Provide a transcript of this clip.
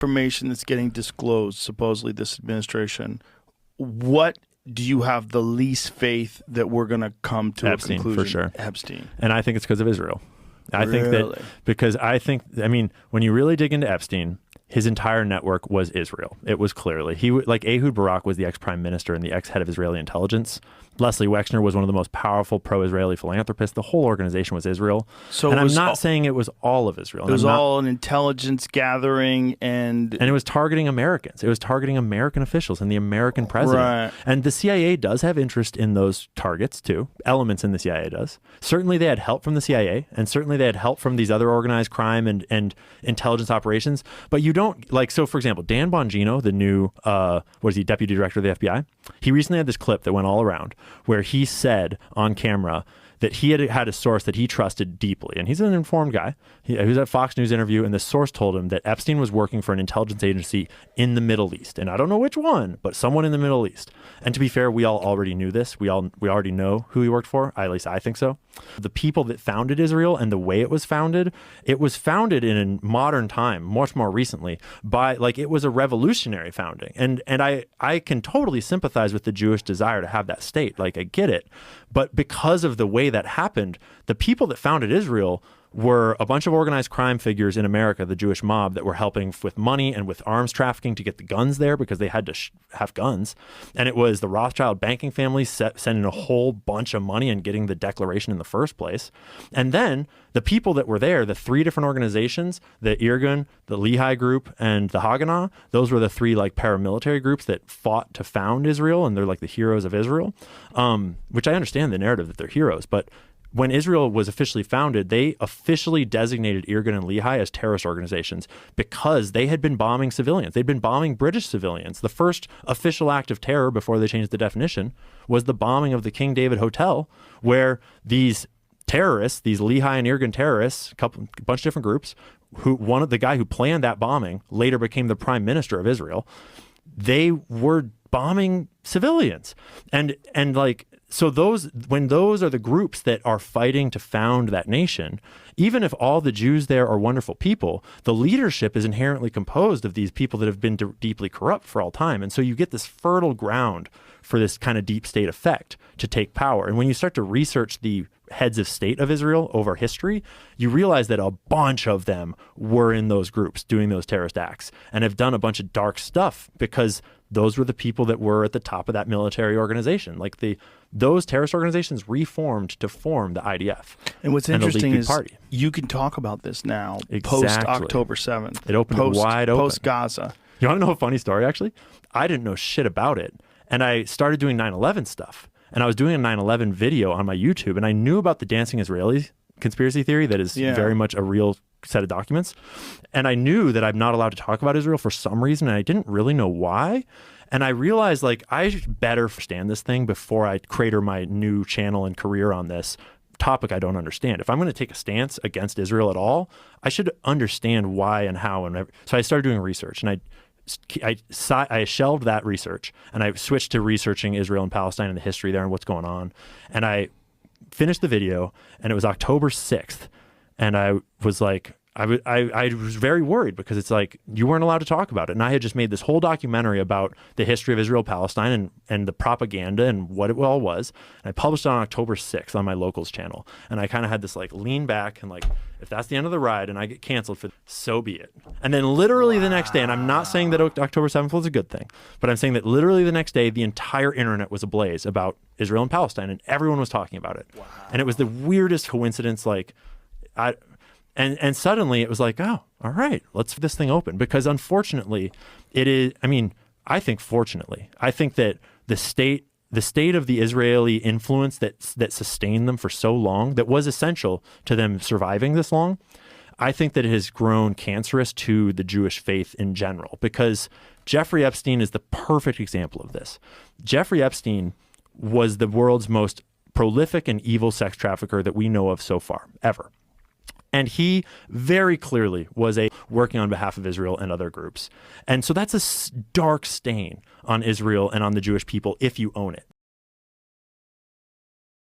information that's getting disclosed, supposedly this administration, what do you have the least faith that we're going to come to Epstein, a conclusion? for sure. Epstein. And I think it's because of Israel. I Really? think that because I mean, when you really dig into Epstein, his entire network was Israel. It was clearly. Like Ehud Barak was the ex-prime minister and the ex-head of Israeli intelligence. Leslie Wexner was one of the most powerful pro-Israeli philanthropists. The whole organization was Israel. So and I'm not saying it was all of Israel. It was all an intelligence gathering and it was targeting Americans. It was targeting American officials and the American president. Right. And the CIA does have interest in those targets too. Elements in the CIA does. Certainly they had help from the CIA, and certainly they had help from these other organized crime and intelligence operations. But you don't, like, so for example, Dan Bongino, the new, deputy director of the FBI, he recently had this clip that went all around where he said on camera that he had a source that he trusted deeply. And he's an informed guy. He was at a Fox News interview, and the source told him that Epstein was working for an intelligence agency in the Middle East. And I don't know which one, but someone in the Middle East. And to be fair, we all already knew this. We already know who he worked for. At least I think so. The people that founded Israel and the way it was founded in a modern time, much more recently, by, like, it was a revolutionary founding. And I can totally sympathize with the Jewish desire to have that state. Like, I get it. But because of the way that happened, the people that founded Israel were a bunch of organized crime figures in America, the Jewish mob, that were helping with money and with arms trafficking to get the guns there because they had to have guns. And it was the Rothschild banking family sending a whole bunch of money and getting the declaration in the first place. And then the people that were there, the three different organizations, the Irgun, the Lehi group, and the Haganah, those were the three like paramilitary groups that fought to found Israel, and they're like the heroes of Israel, which I understand the narrative that they're heroes, but when Israel was officially founded, they officially designated Irgun and Lehi as terrorist organizations because they had been bombing civilians. They'd been bombing British civilians. The first official act of terror before they changed the definition was the bombing of the King David Hotel, where these terrorists, these Lehi and Irgun terrorists, a bunch of different groups, the guy who planned that bombing later became the prime minister of Israel. They were bombing civilians. And like, so when those are the groups that are fighting to found that nation, even if all the Jews there are wonderful people, the leadership is inherently composed of these people that have been deeply corrupt for all time. And so you get this fertile ground for this kind of deep state effect to take power. And when you start to research the heads of state of Israel over history, you realize that a bunch of them were in those groups doing those terrorist acts and have done a bunch of dark stuff because those were the people that were at the top of that military organization. Like those terrorist organizations reformed to form the IDF. And what's interesting is party. You can talk about this now, Exactly. post-October 7th. It opened wide open. Post-Gaza. You want to know a funny story, actually? I didn't know shit about it. And I started doing 9/11 stuff. And I was doing a 9/11 video on my YouTube, and I knew about the dancing Israelis conspiracy theory that is very much a real set of documents. And I knew that I'm not allowed to talk about Israel for some reason, and I didn't really know why. And I realized, like, I better understand this thing before I crater my new channel and career on this topic I don't understand. If I'm going to take a stance against Israel at all, I should understand why and how. So I started doing research, and I shelved that research, and I switched to researching Israel and Palestine and the history there and what's going on. And I finished the video, and it was October 6th. And I was like, I was very worried because it's like, you weren't allowed to talk about it. And I had just made this whole documentary about the history of Israel, Palestine, and the propaganda and what it all was. And I published it on October 6th on my locals channel. And I kind of had this like lean back and like, if that's the end of the ride and I get canceled for so be it. And then literally the next day, and I'm not saying that October 7th was a good thing, but I'm saying that literally the next day, the entire internet was ablaze about Israel and Palestine, and everyone was talking about it. Wow. And it was the weirdest coincidence. Like, And suddenly it was like, oh, all right, let's this thing open. Because unfortunately, it is, I think fortunately, I think that the state of the Israeli influence that sustained them for so long, that was essential to them surviving this long, I think that it has grown cancerous to the Jewish faith in general. Because Jeffrey Epstein is the perfect example of this. Jeffrey Epstein was the world's most prolific and evil sex trafficker that we know of so far, ever. And he very clearly was working on behalf of Israel and other groups. And so that's a dark stain on Israel and on the Jewish people if you own it.